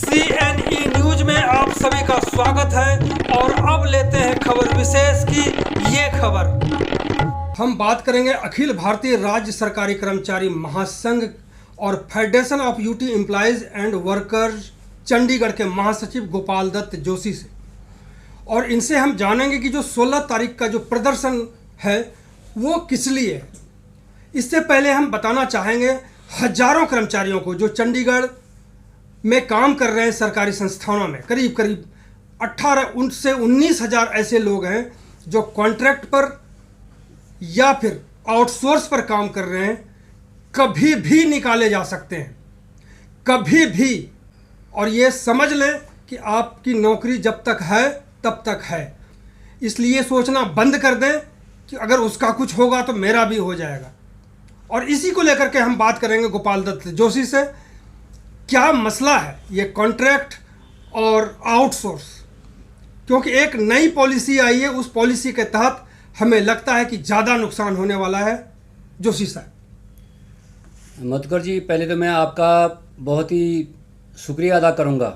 CNE news में आप सभी का स्वागत है और अब लेते हैं खबर विशेष की ये खबर। हम बात करेंगे अखिल भारतीय राज्य सरकारी कर्मचारी महासंघ और federation of UT employees and workers Chandigarh के महासचिव गोपाल दत्त जोशी से, और इनसे हम जानेंगे कि जो 16 तारीख का जो प्रदर्शन है वो किस लिए है। इससे पहले हम बताना चाहेंगे हजारों कर्मचारियों को जो चंडीगढ़ में काम कर रहे हैं सरकारी संस्थानों में, करीब 18 से 19 हज़ार ऐसे लोग हैं जो कॉन्ट्रैक्ट पर या फिर आउटसोर्स पर काम कर रहे हैं, कभी भी निकाले जा सकते हैं, कभी भी। और ये समझ लें कि आपकी नौकरी जब तक है तब तक है, इसलिए सोचना बंद कर दें कि अगर उसका कुछ होगा तो मेरा भी हो जाएगा। और इसी को लेकर के हम बात करेंगे गोपाल दत्त जोशी से, क्या मसला है ये कॉन्ट्रैक्ट और आउटसोर्स, क्योंकि एक नई पॉलिसी आई है, उस पॉलिसी के तहत हमें लगता है कि ज़्यादा नुकसान होने वाला है। जोशी साहब। मधुकर जी, पहले तो मैं आपका बहुत ही शुक्रिया अदा करूंगा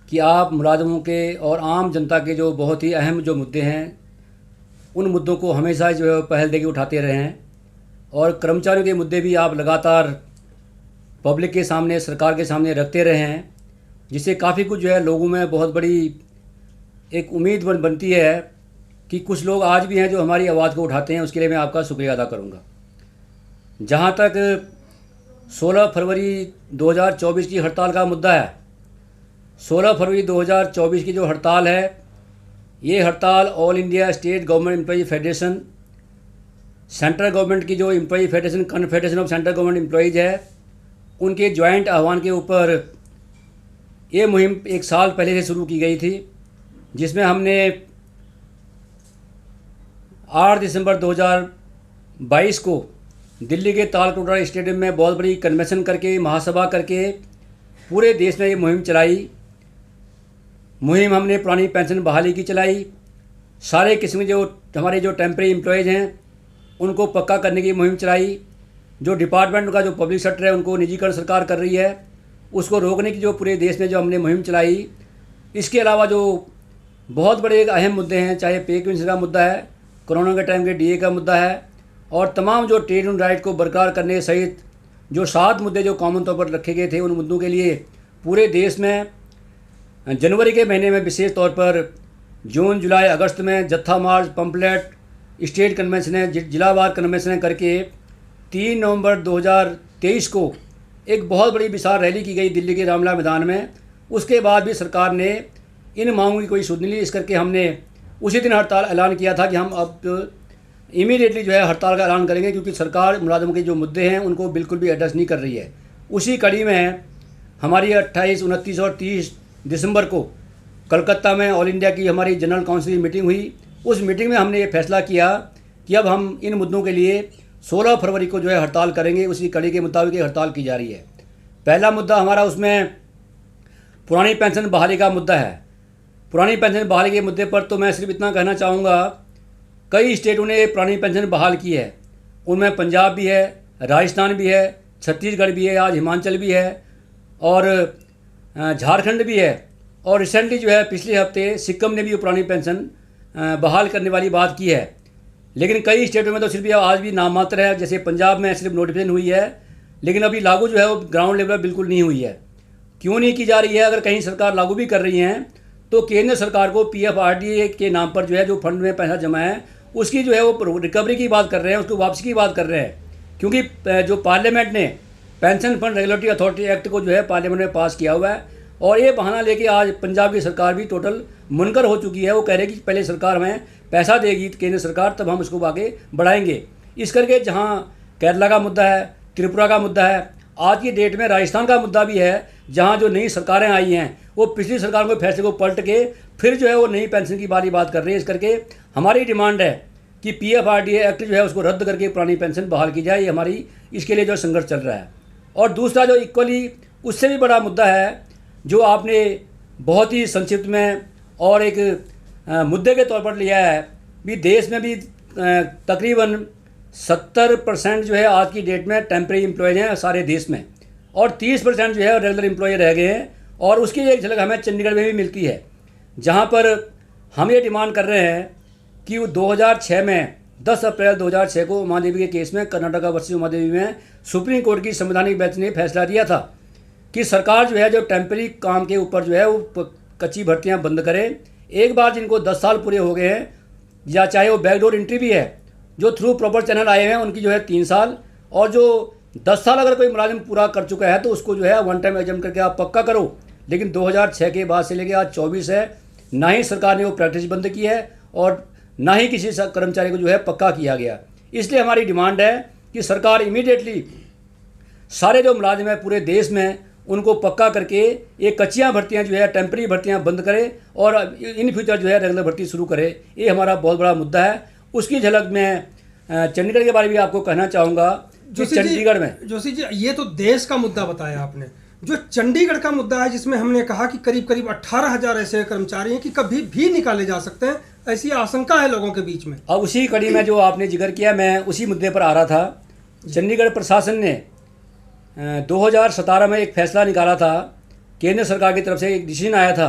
कि आप मुलाजमों के और आम जनता के जो बहुत ही अहम जो मुद्दे हैं उन मुद्दों को हमेशा जो है पहल देके उठाते रहे हैं, और कर्मचारियों के मुद्दे भी आप लगातार पब्लिक के सामने, सरकार के सामने रखते रहे हैं, जिससे काफ़ी कुछ जो है लोगों में बहुत बड़ी एक उम्मीद बनती है कि कुछ लोग आज भी हैं जो हमारी आवाज़ को उठाते हैं। उसके लिए मैं आपका शुक्रिया अदा करूंगा। जहां तक 16 फरवरी 2024 की हड़ताल का मुद्दा है, 16 फरवरी 2024 की जो हड़ताल है, ये हड़ताल all India state government employee federation, central government की जो employee federation, confederation of central government employees है, उनके जॉइंट आह्वान के ऊपर ये मुहिम एक साल पहले से शुरू की गई थी, जिसमें हमने 8 दिसंबर 2022 को दिल्ली के तालकटोरा स्टेडियम में बहुत बड़ी कन्वेंशन करके, महासभा करके पूरे देश में ये मुहिम चलाई। मुहिम हमने पुरानी पेंशन बहाली की चलाई, सारे किस्म के जो हमारे जो टेम्परेरी एम्प्लॉयज़ हैं उनको पक्का करने की मुहिम चलाई। जो डिपार्टमेंट का जो पब्लिक सेक्टर है उनको निजीकरण सरकार कर रही है, उसको रोकने की जो पूरे देश में जो हमने मुहिम चलाई। इसके अलावा जो बहुत बड़े एक अहम मुद्दे हैं, चाहे पे कमीशन का मुद्दा है, कोरोना के टाइम के DA का मुद्दा है, और तमाम जो ट्रेड यूनियन राइट को बरकरार करने सहित जो 7 मुद्दे जो कॉमन तौर पर रखे गए थे, उन मुद्दों के लिए पूरे देश में जनवरी के महीने में विशेष तौर पर जून, जुलाई, अगस्त में जत्था मार्च, पंपलेट, स्टेट कन्वेंशन, जिलावार कन्वेंशन करके 3 नवंबर 2023 को एक बहुत बड़ी विशाल रैली की गई दिल्ली के रामलीला मैदान में। उसके बाद भी सरकार ने इन मांगों की कोई सुध नहीं ली। इस करके हमने उसी दिन हड़ताल ऐलान किया था कि हम अब इमीडिएटली जो है हड़ताल का ऐलान करेंगे, क्योंकि सरकार मुलाजमों के जो मुद्दे हैं उनको बिल्कुल भी एड्रेस नहीं कर रही है। उसी कड़ी में हमारी 28, 29 और 30 दिसंबर को कलकत्ता में ऑल इंडिया की हमारी जनरल काउंसिल की मीटिंग हुई। उस मीटिंग में हमने ये फैसला किया कि अब हम इन मुद्दों के लिए 16 फरवरी को जो है हड़ताल करेंगे। उसी कड़ी के मुताबिक ये हड़ताल की जा रही है। पहला मुद्दा हमारा उसमें पुरानी पेंशन बहाली का मुद्दा है। पुरानी पेंशन बहाली के मुद्दे पर तो मैं सिर्फ इतना कहना चाहूँगा, कई स्टेटों ने पुरानी पेंशन बहाल की है। उनमें पंजाब भी है, राजस्थान भी है, छत्तीसगढ़ भी है, आज हिमाचल भी है और झारखंड भी है, और रिसेंटली जो है पिछले हफ्ते सिक्किम ने भी पुरानी पेंशन बहाल करने वाली बात की है। लेकिन कई स्टेटों में तो सिर्फ आज भी नाम मात्र है। जैसे पंजाब में सिर्फ नोटिफिकेशन हुई है, लेकिन अभी लागू जो है वो ग्राउंड लेवल पर बिल्कुल नहीं हुई है। क्यों नहीं की जा रही है? अगर कहीं सरकार लागू भी कर रही हैं तो केंद्र सरकार को PFRDA के नाम पर जो है जो फंड में पैसा जमा है उसकी जो है वो रिकवरी की बात कर रहे हैं, उसको वापसी की बात कर रहे हैं। क्योंकि जो पार्लियामेंट ने pension fund regulatory authority act को जो है पार्लियामेंट में पास किया हुआ है, और ये बहाना लेके आज पंजाब की सरकार भी टोटल मुनकर हो चुकी है। वो कह रहे हैं कि पहले सरकार हमें पैसा देगी केंद्र सरकार, तब हम उसको आगे बढ़ाएंगे। इस करके जहाँ केरला का मुद्दा है, त्रिपुरा का मुद्दा है, आज की डेट में राजस्थान का मुद्दा भी है, जहाँ जो नई सरकारें आई हैं वो पिछली सरकार के फैसले को पलट के फिर जो है वो नई पेंशन की बात कर रही है। इस करके हमारी डिमांड है कि PFRDA एक्ट जो है उसको रद्द करके पुरानी पेंशन बहाल की जाए। ये हमारी इसके लिए जो संघर्ष चल रहा है। और दूसरा जो इक्वली उससे भी बड़ा मुद्दा है, जो आपने बहुत ही संक्षिप्त में और एक मुद्दे के तौर पर लिया है, भी देश में भी तकरीबन 70% जो है आज की डेट में टेम्परेरी एम्प्लॉयज हैं सारे देश में, और 30% जो है रेगुलर एम्प्लॉय रह गए हैं। और उसकी एक झलक हमें चंडीगढ़ में भी मिलती है, जहाँ पर हम ये डिमांड कर रहे हैं कि वो 2006 में 10 अप्रैल 2006 को उमा देवी के केस में कर्नाटका वर्सेस उमा देवी में सुप्रीम कोर्ट की संवैधानिक बेंच ने फैसला दिया था कि सरकार जो है जो टेम्पररी काम के ऊपर जो है वो कच्ची भर्तियां बंद करे। एक बार जिनको 10 साल पूरे हो गए हैं, या चाहे वो बैकडोर एंट्री भी है, जो थ्रू प्रॉपर चैनल आए हैं उनकी जो है 3 साल, और जो 10 साल अगर कोई मुलाजिम पूरा कर चुका है तो उसको जो है वन टाइम एग्जाम करके आप पक्का करो। लेकिन 2006 के बाद से लेकर आज 24 है, ना ही सरकार ने वो प्रैक्टिस बंद की है और ना ही किसी कर्मचारी को जो है पक्का किया गया। इसलिए हमारी डिमांड है कि सरकार इमीडिएटली सारे जो मुलाजिम है पूरे देश में उनको पक्का करके ये कच्चियाँ भर्तियाँ जो है टेम्पररी भर्तियाँ बंद करे और इन फ्यूचर जो है रेगुलर भर्ती शुरू करे। ये हमारा बहुत बड़ा मुद्दा है। उसकी झलक मैं चंडीगढ़ के बारे में भी आपको कहना चाहूँगा। जो चंडीगढ़ में जोशी जी, ये तो देश का मुद्दा बताया आपने, जो चंडीगढ़ का मुद्दा है जिसमें हमने कहा कि करीब करीब 18,000 ऐसे कर्मचारी हैं कि कभी भी निकाले जा सकते हैं, ऐसी आशंका है लोगों के बीच में। अब उसी कड़ी में जो आपने जिक्र किया, मैं उसी मुद्दे पर आ रहा था। चंडीगढ़ प्रशासन ने 2017 में एक फैसला निकाला था, केंद्र सरकार की तरफ से एक डिसीजन आया था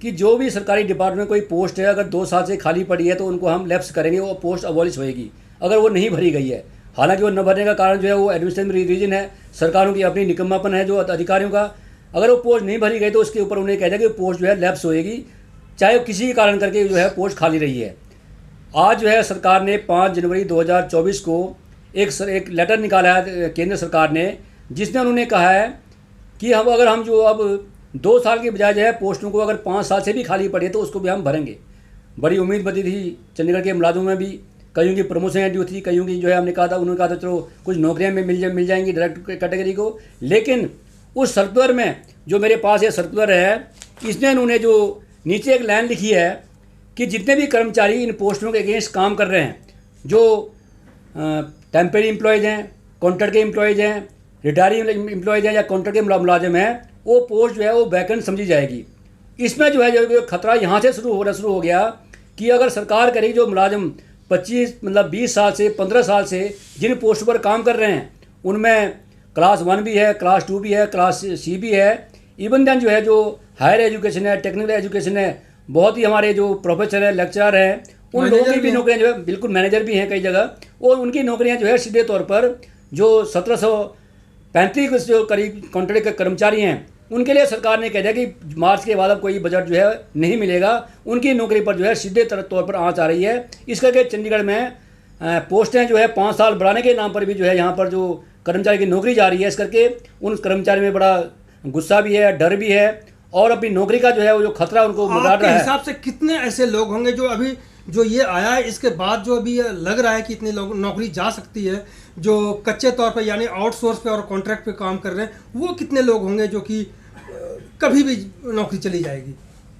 कि जो भी सरकारी डिपार्टमेंट में कोई पोस्ट है अगर 2 साल से खाली पड़ी है तो उनको हम लैप्स करेंगे, वो पोस्ट अबॉलिश होएगी अगर वो नहीं भरी गई है। हालांकि वो न भरने का कारण जो है वो एडमिनिस्ट्रेटिव रीजन है, सरकारों की अपनी निकम्मापन है जो अधिकारियों का। अगर वो पोस्ट नहीं भरी गई तो उसके ऊपर उन्हें कह दिया कि पोस्ट जो है लैप्स होएगी, चाहे किसी भी कारण करके जो है पोस्ट खाली रही है। आज जो है सरकार ने 5 जनवरी 2024 को एक लेटर निकाला है केंद्र सरकार ने, जिसमें उन्होंने कहा है कि हम जो अब 2 साल के बजाय जो है पोस्टों को अगर 5 साल से भी खाली पड़ी है तो उसको भी हम भरेंगे। बड़ी उम्मीद बनी थी चंडीगढ़ के मुलाजिमों में भी, कईयों की प्रमोशन ड्यू थी, कईयों की जो है हमने कहा था, उन्होंने कहा था चलो कुछ नौकरियां में मिल जाएंगी डायरेक्ट कैटेगरी को। लेकिन उस सर्कुलर में जो मेरे पास ये सर्कुलर है, इसमें उन्होंने जो नीचे एक लाइन लिखी है कि जितने भी कर्मचारी इन पोस्टों के अगेंस्ट काम कर रहे हैं, जो टेम्पररी एम्प्लॉयज़ हैं, कॉन्ट्रैक्ट के एम्प्लॉयज़ हैं, रिटायरी एम्प्लॉयज़ हैं या कॉन्ट्रैक्ट के मुलाजिम हैं, वो पोस्ट जो है वो वैकेंट समझी जाएगी। इसमें जो है जो खतरा यहाँ से शुरू हो गया कि अगर सरकार करेगी जो मुलाजिम 20 साल से 15 साल से जिन पोस्ट पर काम कर रहे हैं उनमें क्लास 1 भी है, क्लास 2 भी है, क्लास सी भी है, इवन देन जो है जो हायर एजुकेशन है, टेक्निकल एजुकेशन है, बहुत ही हमारे जो प्रोफेसर है, लेक्चरर हैं, उन लोगों की भी नौकरियाँ जो है, बिल्कुल मैनेजर भी हैं कई जगह, और उनकी नौकरियाँ जो है सीधे तौर पर जो 1735 जो करीब कॉन्ट्रैक्ट के कर्मचारी हैं उनके लिए सरकार ने कह दिया कि मार्च के बाद अब कोई बजट जो है नहीं मिलेगा, उनकी नौकरी पर जो है सीधे तौर पर आँच आ रही है। इस करके चंडीगढ़ में पोस्टें जो है 5 साल बढ़ाने के नाम पर भी जो है यहाँ पर जो कर्मचारी की नौकरी जा रही है, इस करके उन कर्मचारी में बड़ा गुस्सा भी है, डर भी है, और अपनी नौकरी का जो है वो जो खतरा उनको मंडरा रहा है। हिसाब से कितने ऐसे लोग होंगे जो अभी जो ये आया है इसके बाद जो अभी लग रहा है कि इतने लोग नौकरी जा सकती है, जो कच्चे तौर पर यानी आउटसोर्स पे और कॉन्ट्रैक्ट पे काम कर रहे हैं, वो कितने लोग होंगे जो कि कभी भी नौकरी चली जाएगी?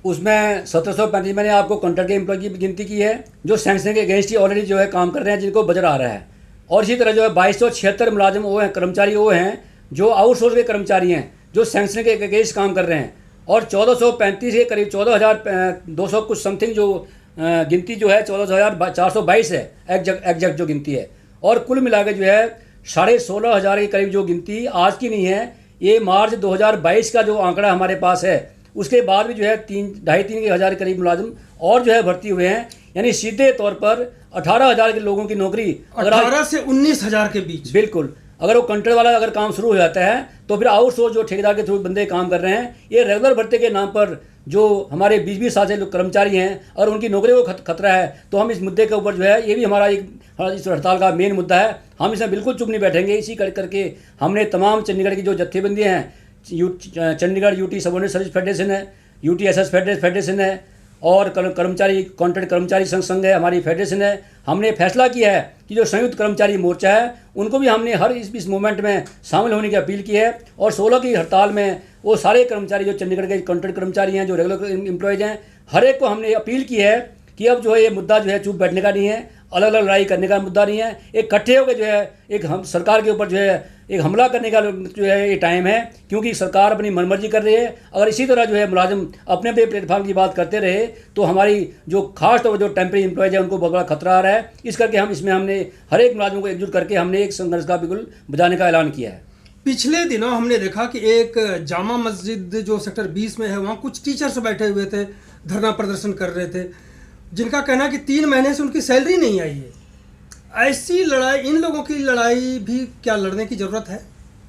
उसमें 1735 मैंने आपको कॉन्ट्रैक्ट के एम्प्लॉय की गिनती की है जो सैंक्शन के अगेंस्ट ही ऑलरेडी जो है काम कर रहे हैं, जिनको बजट आ रहा है। और इसी तरह जो है 2276 मुलाजिम वो हैं, कर्मचारी वो हैं जो आउटसोर्स के कर्मचारी हैं जो सैंक्शन के अगेंस्ट काम कर रहे हैं, और 1435 के करीब 14,200 कुछ समथिंग जो गिनती जो है 14,422 है एग्जैक्ट जो गिनती है। और कुल मिला के जो है 16,500 के करीब जो गिनती आज की नहीं है, ये मार्च 2022 का जो आंकड़ा हमारे पास है, उसके बाद भी जो है 2,500 के करीब मुलाजिम और जो है भर्ती हुए हैं। यानी सीधे तौर पर 18,000 के लोगों की नौकरी 18 से 19,000 के बीच, बिल्कुल। अगर वो कॉन्ट्रैक्ट वाला अगर काम शुरू हो जाता है तो फिर आउटसोर्स जो ठेकेदार के थ्रू बंदे काम कर रहे हैं, ये रेगुलर भर्ती के नाम पर जो हमारे 20-20 साल से लोग कर्मचारी हैं और उनकी नौकरी को खतरा है, तो हम इस मुद्दे के ऊपर जो है ये भी हमारा इस हड़ताल का मेन मुद्दा है। हम इसमें बिल्कुल चुप नहीं बैठेंगे। इसी करके हमने तमाम चंडीगढ़ की जो जत्थेबंदी हैं, Chandigarh UT subordinate service federation है, यूटीएसएस फेडरेशन है, और कर्मचारी कॉन्ट्रैक्ट कर्मचारी संघ है, हमारी फेडरेशन है, हमने फैसला किया है कि जो संयुक्त कर्मचारी मोर्चा है उनको भी हमने हर इस मूवमेंट में शामिल होने की अपील की है। और 16 की हड़ताल में वो सारे कर्मचारी जो चंडीगढ़ के कॉन्ट्रैक्ट कर्मचारी हैं, जो रेगुलर एम्प्लॉयज़ हैं, हर एक को हमने अपील की है कि अब जो है ये मुद्दा जो है चुप बैठने का नहीं है, अलग अलग लड़ाई करने का मुद्दा नहीं है, एक इकट्ठे होकर जो है एक हम सरकार के ऊपर जो है एक हमला करने का जो है ये टाइम है, क्योंकि सरकार अपनी मनमर्जी कर रही है। अगर इसी तरह जो है मुलाजिम अपने अपने प्लेटफॉर्म की बात करते रहे तो हमारी जो खास तौर पर जो टेम्पररी एम्प्लॉयज है उनको बहुत बड़ा खतरा आ रहा है। इस करके हम इसमें हमने हर एक मुलाजिम को एकजुट करके हमने एक संघर्ष का बिल्कुल बजाने का ऐलान किया है। पिछले दिनों हमने देखा कि एक जामा मस्जिद जो सेक्टर 20 में है, वहाँ कुछ टीचर्स बैठे हुए थे, धरना प्रदर्शन कर रहे थे, जिनका कहना है कि 3 महीने से उनकी सैलरी नहीं आई है। ऐसी लड़ाई, इन लोगों की लड़ाई भी क्या लड़ने की ज़रूरत है?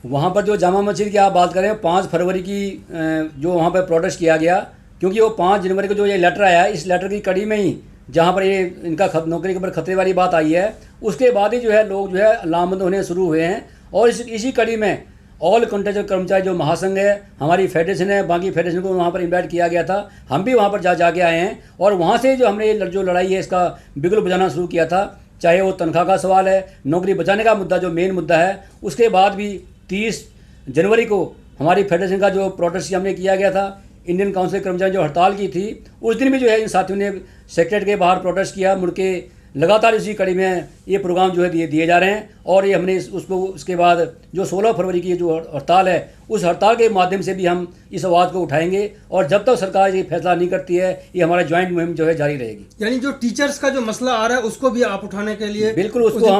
वहाँ पर जो जामा मस्जिद की आप बात करें, 5 फरवरी की जो वहाँ पर प्रोटेस्ट किया गया, क्योंकि वो 5 जनवरी को जो ये लेटर आया, इस लेटर की कड़ी में ही जहाँ पर ये इनका नौकरी के ऊपर खतरे वाली बात आई है, उसके बाद ही जो है लोग जो है लामबंद होने शुरू हुए हैं। और इसी कड़ी में ऑल कॉन्ट्रैक्चुअल कर्मचारी जो महासंघ है, हमारी फेडरेशन है, बाकी फेडरेशन को वहाँ पर इन्वाइट किया गया था। हम भी वहाँ पर जाके आए हैं और वहाँ से जो हमने जो लड़ाई है इसका बिगुल बजाना शुरू किया था। चाहे वो तनख्वाह का सवाल है, नौकरी बचाने का मुद्दा जो मेन मुद्दा है, उसके बाद भी 30 जनवरी को हमारी फेडरेशन का जो प्रोटेस्ट हमने किया गया था, इंडियन काउंसिल कर्मचारी जो हड़ताल की थी, उस दिन भी जो है इन साथियों ने सेक्रेटरीट के बाहर प्रोटेस्ट किया। मुड़ के लगातार इसी कड़ी में ये प्रोग्राम जो है दिए जा रहे हैं। और ये हमने उसके बाद जो 16 फरवरी की जो हड़ताल है, उस हड़ताल के माध्यम से भी हम इस आवाज़ को उठाएंगे और जब तक सरकार ये फैसला नहीं करती है, ये हमारा ज्वाइंट मुहिम जो है जारी रहेगी। यानी जो टीचर्स का जो मसला आ रहा है उसको भी आप उठाने के लिए? बिल्कुल, उसको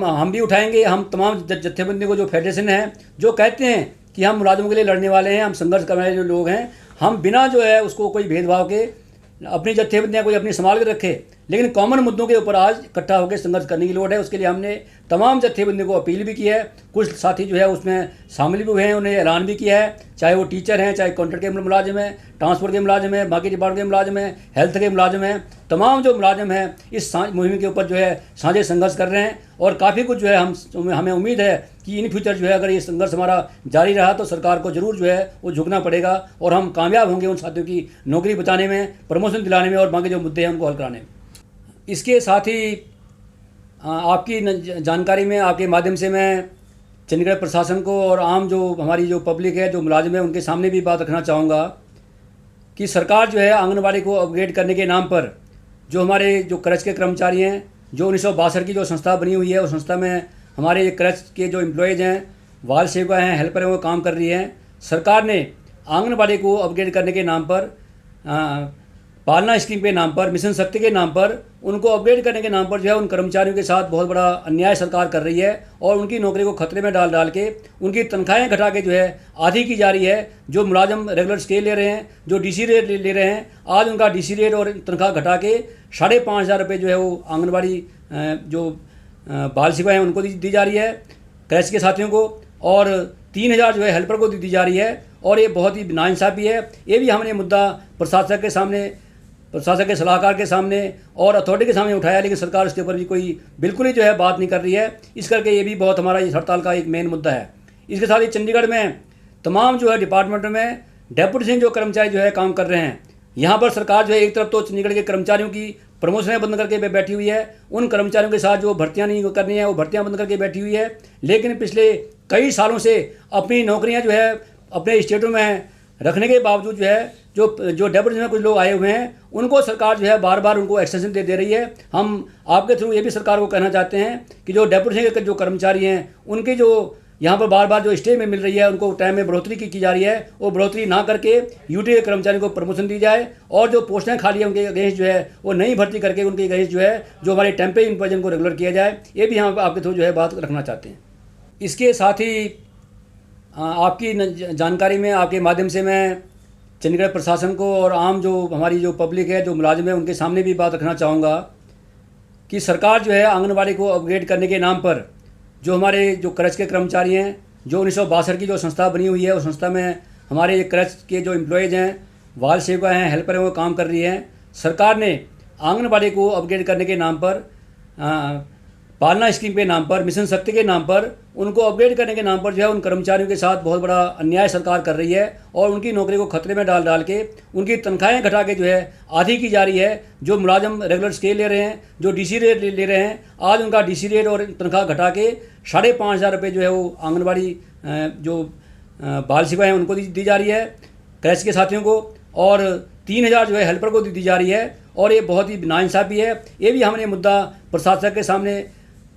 हम भी उठाएंगे। हम तमाम जत्थेबंदी को, जो फेडरेशन है, जो कहते हैं कि हम मुलाजिमों के लिए लड़ने वाले हैं, हम संघर्ष करने वाले जो लोग हैं, हम बिना जो है उसको कोई भेदभाव के अपनी जत्थेबंदियाँ कोई अपनी संभाल के रखे, लेकिन कॉमन मुद्दों के ऊपर आज इकट्ठा होकर संघर्ष करने की लोड़ है। उसके लिए हमने तमाम जत्थेबंदियों को अपील भी की है। कुछ साथी जो है उसमें शामिल भी हुए हैं, उन्हें ऐलान भी किया है, चाहे वो टीचर हैं, चाहे कॉन्ट्रैक्ट के मुलाजिम हैं, ट्रांसपोर्ट के मुलाजिम हैं, बाकी डिपार्टमेंट के मुलाजिम हैं, हेल्थ के मुलाजिम हैं, तमाम जो मुलाजिम हैं इस मुहिम के ऊपर जो है साझे संघर्ष कर रहे हैं। और काफ़ी कुछ जो है हमें उम्मीद है कि इन फ्यूचर जो है अगर ये संघर्ष हमारा जारी रहा तो सरकार को जरूर जो है वो झुकना पड़ेगा और हम कामयाब होंगे उन साथियों की नौकरी बचाने में, प्रमोशन दिलाने में और बाकी जो मुद्दे हैं उनको हल कराने में। इसके साथ ही आपकी जानकारी में, आपके माध्यम से मैं चंडीगढ़ प्रशासन को और आम जो हमारी जो पब्लिक है, जो मुलाजिम है, उनके सामने भी बात रखना चाहूँगा कि सरकार जो है आंगनबाड़ी को अपग्रेड करने के नाम पर जो हमारे जो क्रच के कर्मचारी हैं, जो 1962 की जो संस्था बनी हुई है, उस संस्था में हमारे क्रच के जो एम्प्लॉयज़ हैं, बाल सेविका हैं, हेल्पर हैं, वो काम कर रही हैं। सरकार ने आंगनबाड़ी को अपग्रेड करने के नाम पर, पालना स्कीम के नाम पर, मिशन शक्ति के नाम पर, उनको अपग्रेड करने के नाम पर जो है उन कर्मचारियों के साथ बहुत बड़ा अन्याय सरकार कर रही है और उनकी नौकरी को खतरे में डाल के उनकी तनख्वाहें घटा के जो है आधी की जा रही है। जो मुलाजिम रेगुलर स्केल ले रहे हैं, जो डीसी रेट ले रहे हैं, आज उनका डीसी रेट और तनख्वाह घटा के 5,500 रुपये जो है वो आंगनबाड़ी जो बाल सेवा हैं उनको दी जा रही है, क्रैच के साथियों को, और 3,000 जो है हेल्पर को दी जा रही है। और ये बहुत ही नाइंसाफ़ी है। ये भी हमने मुद्दा प्रशासक के सामने, प्रशासन के सलाहकार के सामने और अथॉरिटी के सामने उठाया, लेकिन सरकार उसके ऊपर भी कोई बिल्कुल ही जो है बात नहीं कर रही है। इस करके ये भी बहुत हमारा इस हड़ताल का एक मेन मुद्दा है। इसके साथ ही चंडीगढ़ में तमाम जो है डिपार्टमेंट में डेप्यूटेशन जो कर्मचारी जो है काम कर रहे हैं, यहाँ पर सरकार जो है एक तरफ तो चंडीगढ़ के कर्मचारियों की प्रमोशनें बंद करके बैठी हुई है, उन कर्मचारियों के साथ जो भर्तियाँ नहीं करनी है वो भर्तियाँ बंद करके बैठी हुई है। लेकिन पिछले कई सालों से अपनी नौकरियाँ जो है अपने स्टेटों में रखने के बावजूद जो है जो डेप्यूटेशन में कुछ लोग आए हुए हैं, उनको सरकार जो है बार बार उनको एक्सटेंशन दे रही है। हम आपके थ्रू ये भी सरकार को कहना चाहते हैं कि जो डेप्यूटेशन के जो कर्मचारी हैं, उनके जो यहाँ पर बार बार जो स्टे में मिल रही है, उनको टाइम में बढ़ोतरी की जा रही है, वो बढ़ोतरी ना करके यूटी के कर्मचारियों को प्रमोशन दी जाए और जो पोस्टें खाली हैं उनके अगेंस्ट जो है वो नई भर्ती करके उनके अगेंस्ट जो है जो हमारे टेम्परेरी इम्प्लॉयजन को रेगुलर किया जाए। ये भी हम आपके थ्रू जो है बात रखना चाहते हैं। इसके साथ ही आपकी जानकारी में, आपके माध्यम से मैं चंडीगढ़ प्रशासन को और आम जो हमारी जो पब्लिक है, जो मुलाजिम है, उनके सामने भी बात रखना चाहूँगा कि सरकार जो है आंगनबाड़ी को अपग्रेड करने के नाम पर जो हमारे जो क्रच के कर्मचारी हैं, जो 1962 की जो संस्था बनी हुई है, उस संस्था में हमारे क्रच के जो एम्प्लॉयज़ हैं, बाल सेविका हैं, हेल्पर हैं, वो काम कर रही हैं। सरकार ने आंगनबाड़ी को अपग्रेड करने के नाम पर, पालना स्कीम के नाम पर, मिशन शक्ति के नाम पर, उनको अपग्रेड करने के नाम पर जो है उन कर्मचारियों के साथ बहुत बड़ा अन्याय सरकार कर रही है और उनकी नौकरी को खतरे में डाल के उनकी तनख्वाहें घटा के जो है आधी की जा रही है। जो मुलाजिम रेगुलर स्केल ले रहे हैं, जो डीसी रेट ले रहे हैं, आज उनका डीसी रेट और तनख्वाह घटा के 5,500 रुपये जो है वो आंगनबाड़ी जो बाल सेवा हैं उनको दी जा रही है, क्रैच के साथियों को, और 3,000 जो है हेल्पर को दी जा रही है। और ये बहुत ही नाइंसाफ़ी है। ये भी हमने मुद्दा प्रशासक के सामने,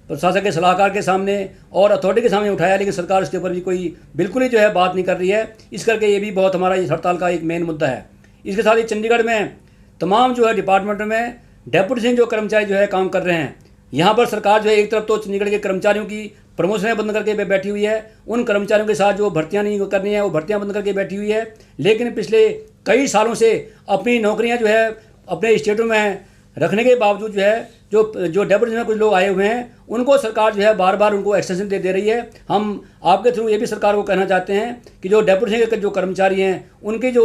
प्रशासन के सलाहकार के सामने और अथॉरिटी के सामने उठाया, लेकिन सरकार उसके ऊपर भी कोई बिल्कुल ही जो है बात नहीं कर रही है। इस करके ये भी बहुत हमारा इस हड़ताल का एक मेन मुद्दा है। इसके साथ ही चंडीगढ़ में तमाम जो है डिपार्टमेंट में डेप्यूटेशन जो कर्मचारी जो है काम कर रहे हैं, यहाँ पर सरकार जो है एक तरफ तो चंडीगढ़ के कर्मचारियों की प्रमोशनें बंद करके बैठी हुई है। उन कर्मचारियों के साथ जो भर्तियां नहीं करनी है वो भर्तियां बंद करके बैठी हुई है। लेकिन पिछले कई सालों से अपनी नौकरियां जो है अपने स्टेटों में रखने के बावजूद जो है जो डेप्यूटेशन में कुछ लोग आए हुए हैं उनको सरकार जो है बार बार उनको एक्सटेंशन दे रही है। हम आपके थ्रू ये भी सरकार को कहना चाहते हैं कि जो डेप्यूटेशन के जो कर्मचारी हैं उनकी जो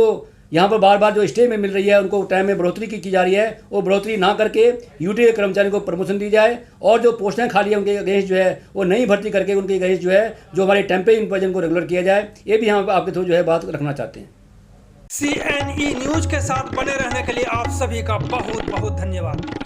यहाँ पर बार बार जो स्टे में मिल रही है उनको टाइम में बढ़ोतरी की जा रही है, वो बढ़ोतरी ना करके यूटी के कर्मचारियों को प्रमोशन दी जाए और जो पोस्टें खाली हैं उनके अगेंस्ट जो है वो नई भर्ती करके उनके अगेंस्ट जो है जो हमारे टेम्परेरी इन्पोर्जन को रेगुलर किया जाए। ये भी हम आपके थ्रू जो है बात रखना चाहते हैं। CNE न्यूज के साथ बने रहने के लिए आप सभी का बहुत बहुत धन्यवाद।